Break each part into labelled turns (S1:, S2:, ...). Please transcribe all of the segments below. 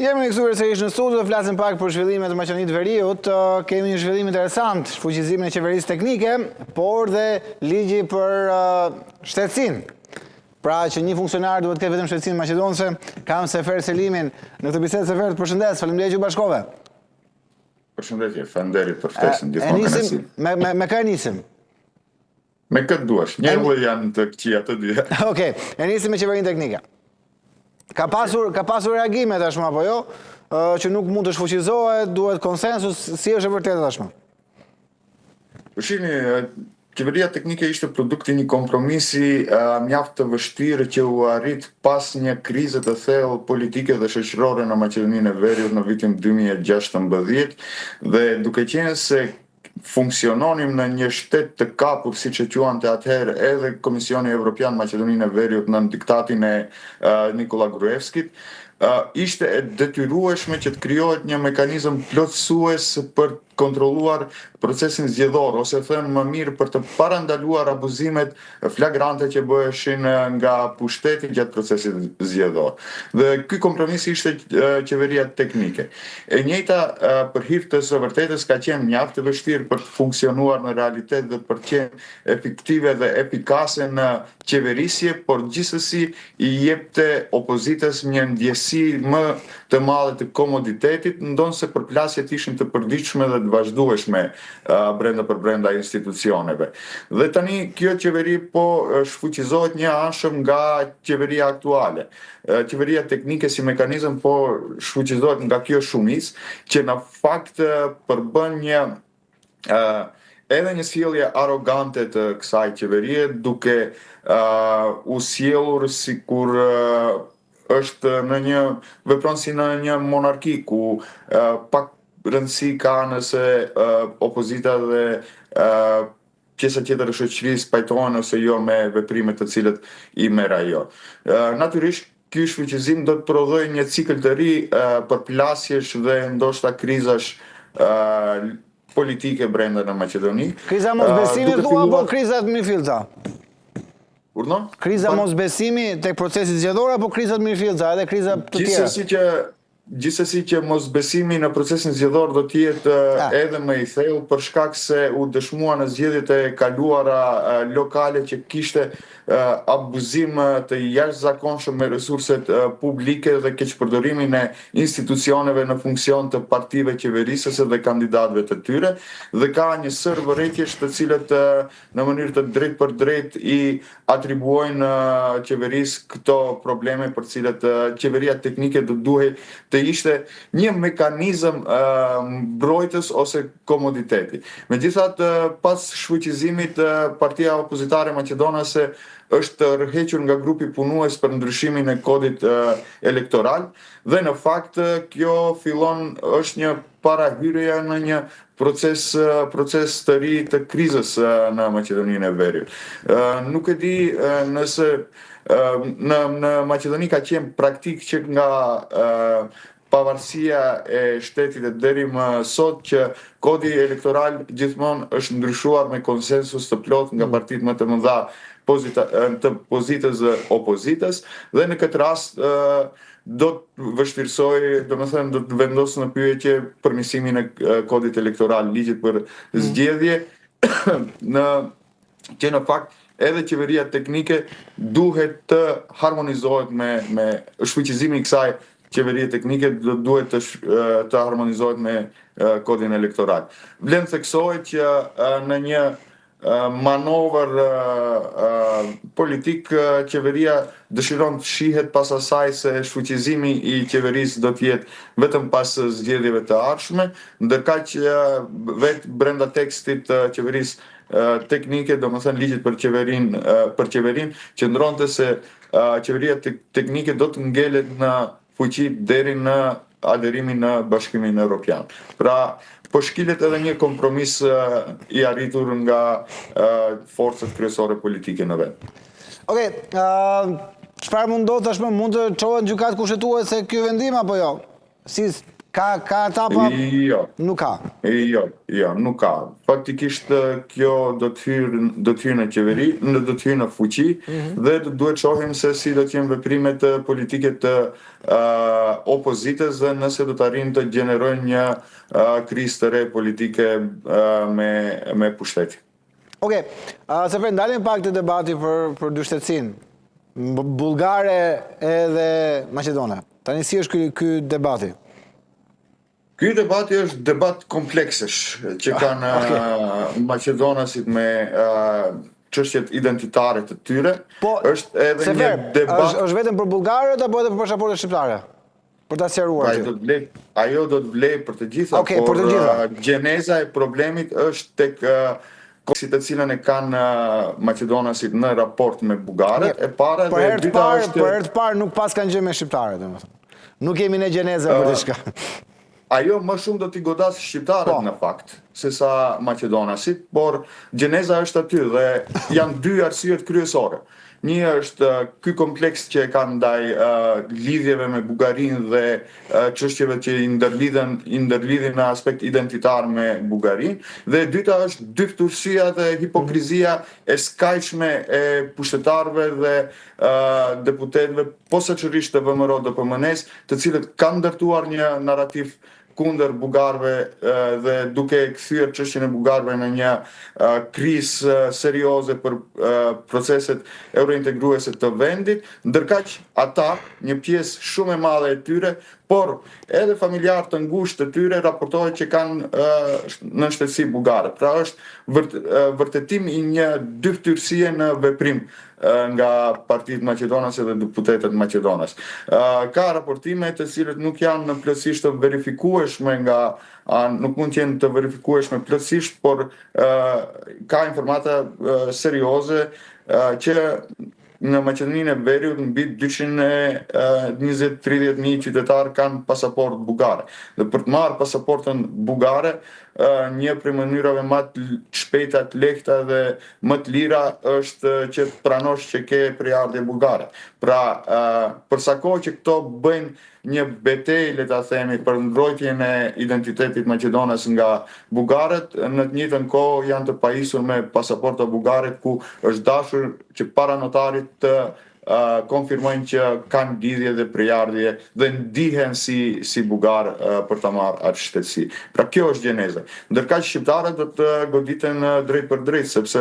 S1: Jemi kësuar sërish në studio dhe flasim pak për zhvillimet të Maqedonisë Veriut. Kemi një zhvillim interesant, fuqizimin e qeverisë teknike, por dhe ligji për shtetësinë. Pra që një funksionar duhet të ketë vetëm shtetësinë maqedonëse. Kam Sefer Selimin në këtë bisedë. Sefer, të përshëndes, faleminderit që u bashkove.
S2: Përshëndetje, faleminderit për ftesën, gjithmonë kënaqësi.
S1: Me kë nisim?
S2: Me këtë duash, njerëzit janë të këqija të dy.
S1: Okej, e nisim me qeverinë teknike. Ka pasur reagime tashmë apo jo, që nuk mund të shfuqizohet, duhet konsensus, si është e vërtetë tashmë?
S2: Shihni, qeveria teknike ishte produkti një kompromisi mjaft të vështirë që u arrit pas një krize të thellë politike dhe shoqërore në Maqedoninë e Veriut në vitin 2016 dhe duke qenë se funksiononim në një shtet të kapur, siç e quante atëherë edhe Komisioni Evropian Maqedoninë e Veriut në diktatin e Nikola Gruevskit, ishte e detyrueshme që të krijohet një mekanizëm plotësues për kontrolluar procesin zgjedhor, ose them më mirë për të parandaluar abuzimet flagrante që bëheshin nga pushteti gjatë procesit zgjedhor. Dhe ky kompromis ishte qeveria teknike. E njëjta për hir të së vërtetës ka qenë mjaft e vështirë për të funksionuar në realitet dhe për të qenë efektive dhe efikase në qeverisje, por gjithsesi i jepte opozitës një ndjesi më të madhe të komoditetit, ndonse përplasjet ishin të përditshme dhe të vazhdueshme brenda institucioneve. Dhe tani kjo qeveri po shfuqizohet një anshëm nga qeveria aktuale. Qeveria teknike si mekanizëm po shfuqizohet nga kjo shumicë, që në fakt përbën një edhe një sjellje arrogante të kësaj qeverie, duke u sjellur sikur është në një vepron si në një monarki ku pak rëndësi ka nëse opozita dhe pjesa tjetër e shoqërisë pajtohen ose jo me veprimet të cilët i merr ajo. Natyrisht ky shfuqizim do të prodhojë një cikël të ri përplasjesh dhe ndoshta krizash politike brenda në Maqedoni.
S1: Kriza mosbesimit thua apo kriza mirëfillca?
S2: Urdhon?
S1: Kriza mosbesimi tek procesi zgjedhor apo kriza mirëfillca, edhe kriza të tjera?
S2: Gjithsesi që mosbesimi në procesin zgjedhor do të jetë edhe më i thellë për shkak se u dëshmua në zgjedhjet e kaluara lokale që kishte abuzim të jashtëzakonshëm me resurset publike dhe keqpërdorimin e institucioneve në funksion të partive qeverisëse dhe kandidatëve të tyre, dhe ka një sër vërejtjesh të cilët në mënyrë të drejtë për drejtë i atribuojnë qeverisë këto probleme për cilët qeveria teknike do duhej të ishte një mekanizëm mbrojtës ose komoditeti. Megjithatë, pas shfuqizimit, partia opozitare maqedonase është rrhequr nga grupi punues për ndryshimin e kodit elektoral dhe në fakt kjo fillon është një parahyrje në një proces të ri të krizës në Maqedoninë e Veriut. Nuk e di nëse në Maqedoni ka qenë praktik që nga pavarësia e shtetit e deri më sot që kodi elektoral gjithmonë është ndryshuar me konsensus të plot nga partitë më të mëdha të pozitës dhe opozitës, dhe në këtë rast do të vështirësoj, do të vendosë në pyetje përmirësimin e kodit elektoral, ligjit për zgjedhje, që në fakt edhe qeveria teknike duhet të harmonizohet me shfuqizimin e kësaj qeverie teknike, duhet të harmonizohet me kodin elektoral. Vlen theksohet që në një manovër politik qeveria dëshiron të shihet pas asaj se shfuqizimi i qeverisë do të jetë vetëm pas zgjedhjeve të ardhshme, ndërkaq vetë brenda tekstit të qeverisë teknike, domethënë ligjit për qeverinë, qëndronte se qeveria teknike do të ngelet në fuqi deri në aderimin në Bashkimin Evropian. Pra, po shkilet edhe një kompromis i arritur nga forcat kryesore politike në vend.
S1: Okej, çfarë mund ndodh tashmë, mund të çohet në gjykatë kushtetuese ky vendim apo jo? Si Ka etapa?
S2: Jo.
S1: Nuk ka.
S2: Jo, nuk ka. Faktikisht kjo do të hyrë në qeveri, do të hyrë në fuqi dhe duhet shohim se si do të jenë veprimet politike të opozitës dhe nëse do të arrijnë të gjenerojnë një krizë të re politike me pushteti.
S1: Okej, Sefer, ndalim pak të debati për dy shtetësinë, Bullgare edhe Maqedone. Tani si është ky debati?
S2: Ky debati është debat kompleksesh që kanë Maqedonasit me çështjet identitare të tyre.
S1: Po,
S2: është edhe një
S1: Sefer,
S2: debat.
S1: është vetëm për bullgarët apo edhe për pasaportën shqiptare? Për ta sqaruar ti.
S2: Ajo do të vlej për të gjitha,
S1: Okej, për të gjitha.
S2: Gjeneza e problemit është tek si të cilën e kanë Maqedonasit në raport me bullgarët. E para dhe e dyta është
S1: për herë të parë nuk pas kanë gjë me shqiptarët, domethënë. Nuk kemi ne gjeneza për diçka.
S2: Ajo më shumë do t'i godasë shqiptarët në fakt, se sa Maqedonasit, por gjeneza është aty dhe janë dy arsyet kryesore. Një është ky kompleks që e kanë ndaj lidhjeve me Bullgarinë dhe çështjeve që i ndërlidhin në aspekt identitar me Bullgarinë, dhe e dyta është dyftësia dhe hipokrizia e skajshme e pushtetarëve dhe deputetëve, posaçërisht të VMRO DPMN-s, të cilët kanë ndërtuar një narrativ kundër bullgarëve dhe duke kthyer çështjen e bullgarëve në një krizë serioze për proceset eurointegruese të vendit, ndërkaq ata, një pjesë shumë e madhe e tyre, por edhe familjarë të ngushtë të tyre raportohet që kanë në shtetësi bullgare. Pra është vërtetim i një dyftësie në veprim nga Partitë Maqedonase dhe deputetët Maqedonas. Ka raportime të cilët nuk janë plotësisht të verifikueshme nuk mund të jenë të verifikueshme plotësisht, por ka informata serioze që në Maqedoninë e Veriut mbi 220-30.000 qytetarë kanë pasaportë bullgare. Dhe për të marrë pasaportën bullgare, një prej mënyrave më të shpejta, të lehta dhe më të lira është që të pranosh që ke prejardhje bullgare. Pra, për sa kohë që këto bëjnë një betejë, le ta themi, për mbrojtjen e identitetit Maqedonas nga bullgarët, në të njëjtën kohë janë të pajisur me pasaporta bullgare ku është dashur që para notarit të konfirmojnë që kanë lidhje dhe prejardhje dhe ndihen si bullgar për ta marrë atë shtetësi. Pra kjo është gjeneza. Ndërkaq shqiptarët do të goditen drejt për drejt, sepse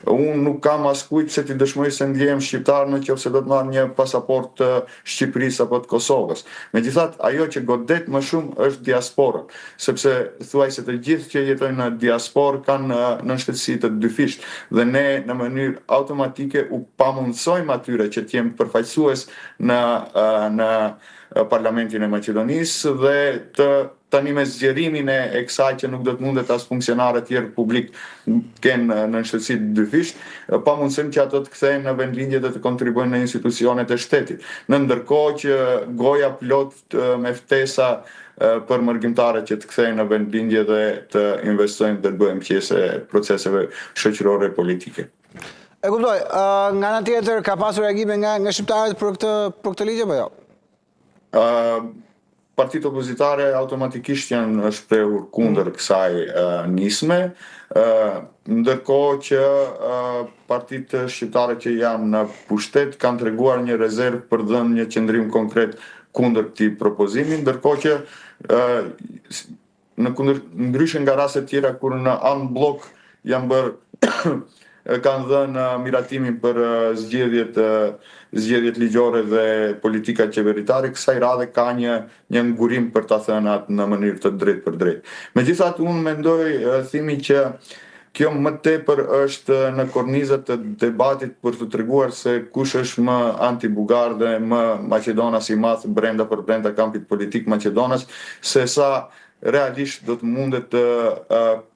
S2: unë nuk kam askujt se ti dëshmoj se ndjehem shqiptar nëse do të marr një pasaport të Shqipërisë apo të Kosovës. Megjithatë, ajo që godet më shumë është diaspora, sepse thuajse të gjithë që jetojnë në diasporë kanë në shtetësi të dyfisht dhe ne në mënyrë automatike u pamundsojmë atyre që të jem përfaqësues në Parlamentin e Maqedonisë dhe tani me zgjerimin e kësaj që nuk do të mundet as funksionarët tjerë publik kenë në shtetësi dyfisht, pamundësim që ato të kthehen në vendlindje dhe të kontribuojnë në institucionet e shtetit. Në ndërkohë që goja plot me ftesa për mërgjimtarët që të kthehen në vendlindje dhe të investojnë dhe të bëhen pjesë e proceseve shoqërore politike.
S1: E kuptoj, nga ana tjetër ka pasur reagime nga shqiptarët për këtë ligj apo jo?
S2: Partitë opozitare automatikisht janë shprehur kundër kësaj nisme, ndërkohë që partitë shqiptare që janë në pushtet kanë treguar një rezervë për dhënë një qëndrim konkret kundër këtij propozimi, ndërkohë që ndryshe nga raste tjera kur në anë blok janë bërë kanë dhënë miratimin për zgjedhjet ligjore dhe politika qeveritare, kësaj radhe ka një ngurim për ta thënë atë në mënyrë të drejtë për drejtë. Megjithatë, unë mendoj thimi që kjo më tepër është në kornizat të debatit për të treguar se kush është më anti-bullgar dhe më Maqedonas i madh brenda kampit politik Maqedonas, se sa realisht do të mundet të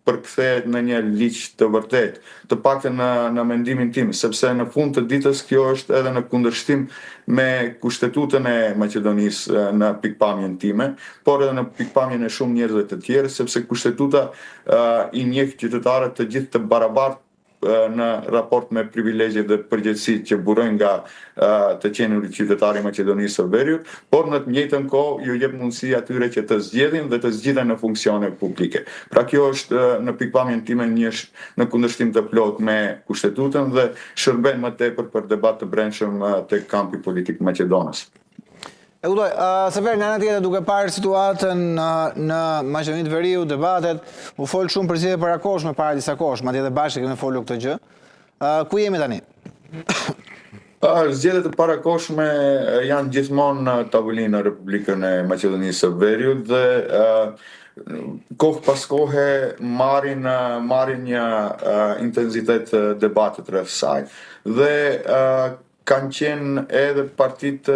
S2: përkthehet në një ligj të vërtet, të paktën në mendimin tim, sepse në fund të ditës kjo është edhe në kundërshtim me kushtetutën e Maqedonisë në pikpamjen time, por edhe në pikpamjen e shumë njerëzve të tjerë, sepse kushtetuta i njeh qytetarët të gjithë të barabartë në raport me privilegjet dhe përgjegjësitë që burojnë nga të qenurit qytetari i Maqedonisë së Veriut, por në të njëjtën kohë ju jep mundësi atyre që të zgjedhin dhe të zgjidhen në funksione publike. Pra kjo është në pikpamjen time në kundërshtim të plot me kushtetutën dhe shërben më tepër për debat të brendshëm tek kampi politik maqedonës.
S1: E kuptoj, Sefer, nga ana tjetër duke parë situatën në Maqedoninë të Veriut, debatet, u fol shumë për zgjedhje parakohshme para disa kohësh, madje edhe bashkë kemi folur këtë gjë. Ku jemi tani?
S2: Zgjedhjet e parakohshme janë gjithmonë në tavolinë në Republikën e Maqedonisë së Veriut dhe kohë pas kohe marrin një intensitet debatet rreth saj. Dhe kanë qenë edhe partitë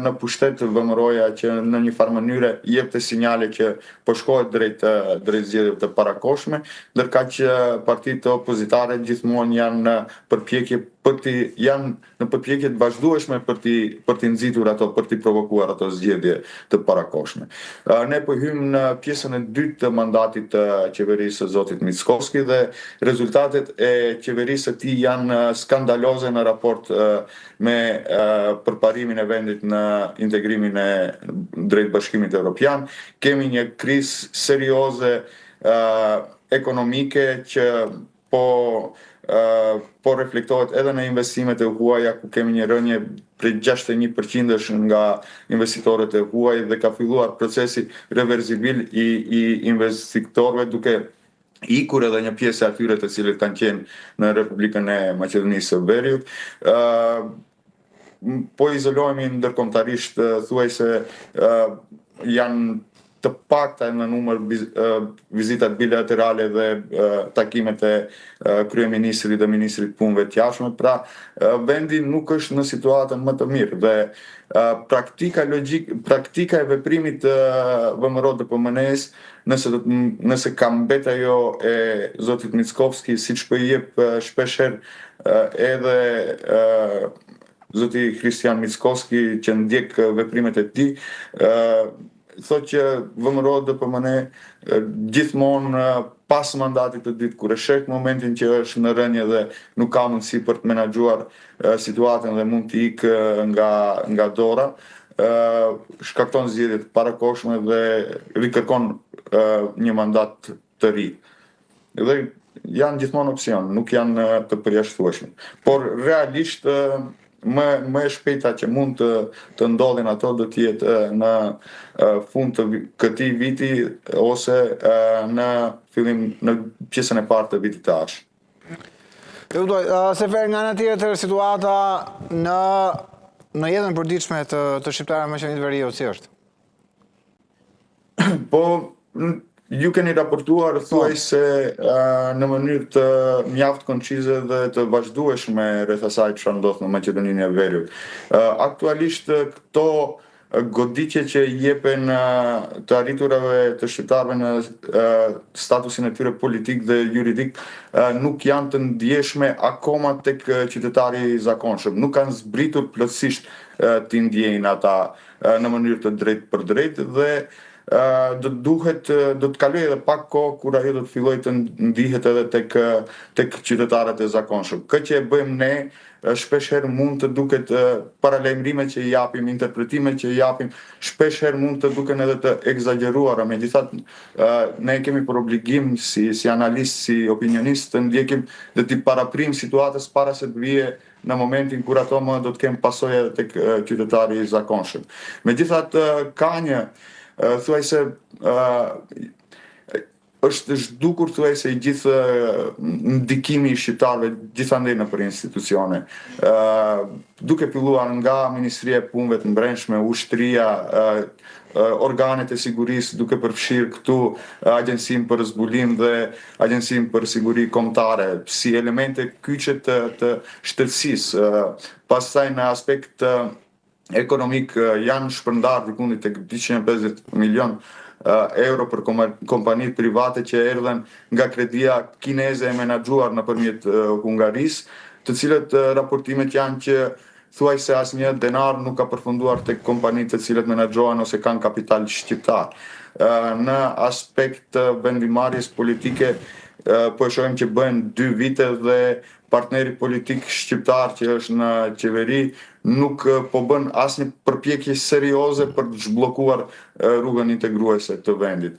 S2: në pushtet vëmëroja që në një farë mënyre jepte sinjale që po shkohet drejt zgjedhjeve të parakohshme, ndërkaq partitë opozitare gjithmonë janë në përpjekje të vazhdueshme për t'i nxitur ato, për t'i provokuar ato zgjedhje të parakohshme. Ne po hymë në pjesën e dytë të mandatit të qeverisë së zotit Mickovski dhe rezultatet e qeverisë së tij janë skandaloze në raport me përparimin e vendit në integrimin e drejt Bashkimit Evropian. Kemi një krizë serioze ekonomike që po reflektohet edhe në investimet e huaja, ku kemi një rënje prej 61% nga investitorët e huaj dhe ka filluar procesi reverzibil i investitorëve duke ikur edhe një pjesë e atyre të cilët kanë qenë në Republikën e Maqedonisë së Veriut. Po izolohemi ndërkombëtarisht, thuajse janë të pakta në numër vizitat bilaterale dhe takimet e kryeministrit dhe ministrit punëve të jashtme, pra vendi nuk është në situatën më të mirë dhe praktika e veprimit VMRO DPMNE-s, nëse ka mbet ajo e zotit Mickovski, siç po i jep shpeshherë edhe zoti Kristian Mickovski që ndjek veprimet e tij, thotë që VMRO DPMNE gjithmonë pas mandatit të dytë, kur e sheh momentin që është në rënje dhe nuk ka mundësi për të menaxhuar situatën dhe mund të ikë nga dora, shkakton zgjedhje të parakohshme dhe rikërkon një mandat të ri. Dhe janë gjithmonë opsion, nuk janë të përjashtueshme. Por realisht më e shpejta që mund të ndodhin ato do të jetë në fund të këtij viti ose në fillim në pjesën e parë të vitit të ardhshëm.
S1: Sefer, nga ana tjetër situata në jetën përditshme të shqiptarëve në Maqedoninë të Veriut si është?
S2: Po ju keni raportuar thuajse në mënyrë të mjaft koncize dhe të vazhdueshme rreth asaj çfarë ndodh në Maqedoninë e Veriut. Aktualisht këto goditje që jepen të arriturave të shqiptarëve në statusin e tyre politik dhe juridik nuk janë të ndjeshme akoma tek qytetari i zakonshëm. Nuk kanë zbritur plotësisht t'i ndjejnë ata në mënyrë të drejtë për drejtë dhe do të kaloj edhe pak kohë kur ajo do të fillojë të ndihet edhe tek qytetarët e zakonshëm. Këtë që e bëjmë ne shpeshherë mund të duket paralajmërimet që i japim, interpretimet që i japim, shpeshherë mund të duken edhe të egzageruara. Megjithatë, ne kemi për obligim si analist, si opinionist të ndjekim dhe të paraprim situatës para se të vijë në momentin kur ato më do të kemë pasojë edhe tek qytetari i zakonshëm. Megjithatë, ka një thuajse është zhdukur thuajse i gjithë ndikimi i shqiptarëve gjithandej nëpër institucione. Duke filluar nga Ministria e Punëve të Brendshme, ushtria, organet e sigurisë, duke përfshirë këtu Agjencinë për Zbulim dhe Agjencinë për Siguri Kombëtare, si elemente kyçe të shtetësisë. Pastaj në aspekt ekonomik janë shpërndar dikundit tek 250 milion euro për kompanitë private që erdhen nga kredia kineze e menaxhuar nëpërmjet Hungarisë, të cilët raportimet janë që thuajse asnjë denar nuk ka përfunduar tek kompanitë të cilët menaxhohen ose kanë kapital shqiptar. Në aspekt vendimarrjes politike po e shohim që bëhen 2 vite dhe partneri politik shqiptar që është në qeveri nuk po bën asnjë përpjekje serioze për të zhbllokuar rrugën integruese të vendit.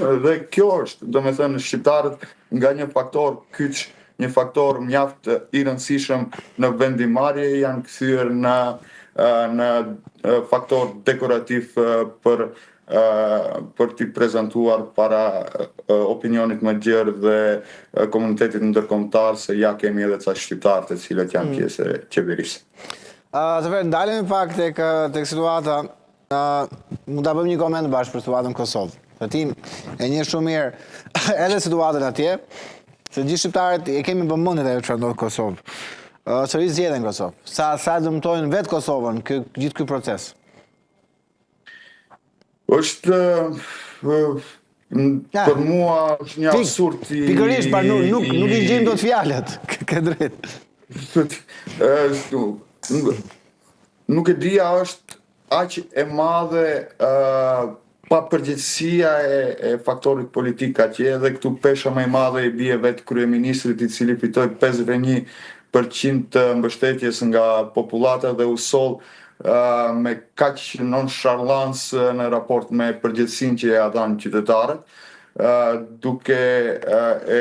S2: Dhe kjo është, domethënë, shqiptarët nga një faktor kyç, një faktor mjaft i rëndësishëm në vendimarrje janë kthyer në faktor dekorativ për t'i prezantuar para opinionit më gjerë dhe komunitetit ndërkombëtar se ja kemi edhe ca shqiptarë të cilët janë pjesë e qeverisë.
S1: Zëfer, ndalemi pak tek situata, mund ta bëjmë një koment bashkë për situatën në Kosovë. Se ti e njeh shumë mirë edhe situatën atje, se gjithë shqiptarët e kemi vëmendje ajo çfarë ndodh në Kosovë. Çfarë zgjedhin në Kosovë? Sa dëmtojnë vetë Kosovën gjithë ky proces?
S2: Është për mua është një absurd i...
S1: Pikërisht, nuk i gjejmë dot fjalët, ke drejt.
S2: Nuk e dija është aq e madhe pa përgjegjësia e faktorit politik atje dhe këtu pesha më e madhe i bie vetë kryeministrit i cili fitoi 51% të mbështetjes nga popullata dhe u soll me kaq nonchalance në raport me përgjegjësinë që ja dhanë qytetarët, duke e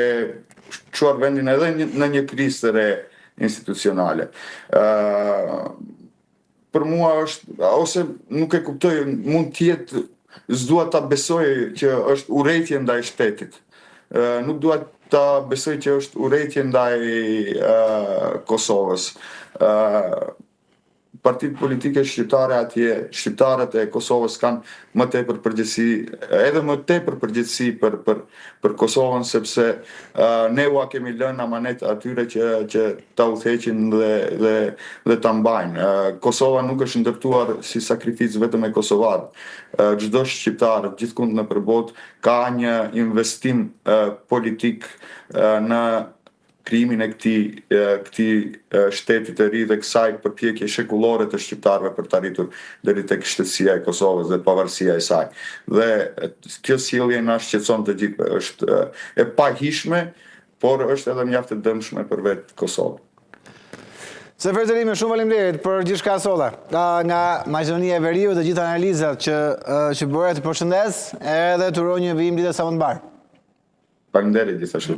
S2: çuar vendin edhe në një krizë të re institucionale. Për mua është, ose nuk e kuptoj, mund të jetë, s'dua ta besoj që është urrëtie ndaj shtetit. Nuk dua ta besoj që është urrëtie ndaj Kosovës. Partitë politike shqiptare atje, shqiptarët e Kosovës kanë më tepër përgjegjësi, edhe më tepër përgjegjësi për Kosovën, sepse ne ua kemi lënë amanet atyre që ta udhëheqin dhe ta mbajnë. Kosova nuk është ndërtuar si sakrificë vetëm e kosovarët. Çdo shqiptar gjithkund nëpër botë ka një investim politik në krijimin e këtij shteti të ri dhe kësaj përpjekje shekullore të shqiptarëve për të arritur deri tek shtetësia e Kosovës dhe pavarësia e saj. Dhe kjo sjellje na shqetëson të gjithëve, është e pahishme, por është edhe mjaft e dëmshme për vetë Kosovën.
S1: Zëfer Xhelimi, shumë faleminderit për gjithçka sot. Nga Maqedonia e Veriut dhe gjithë analizat që bëre, të përshëndes edhe të uroj një vijim ditë sa më të mbar.
S2: Faleminderit gjithashtu.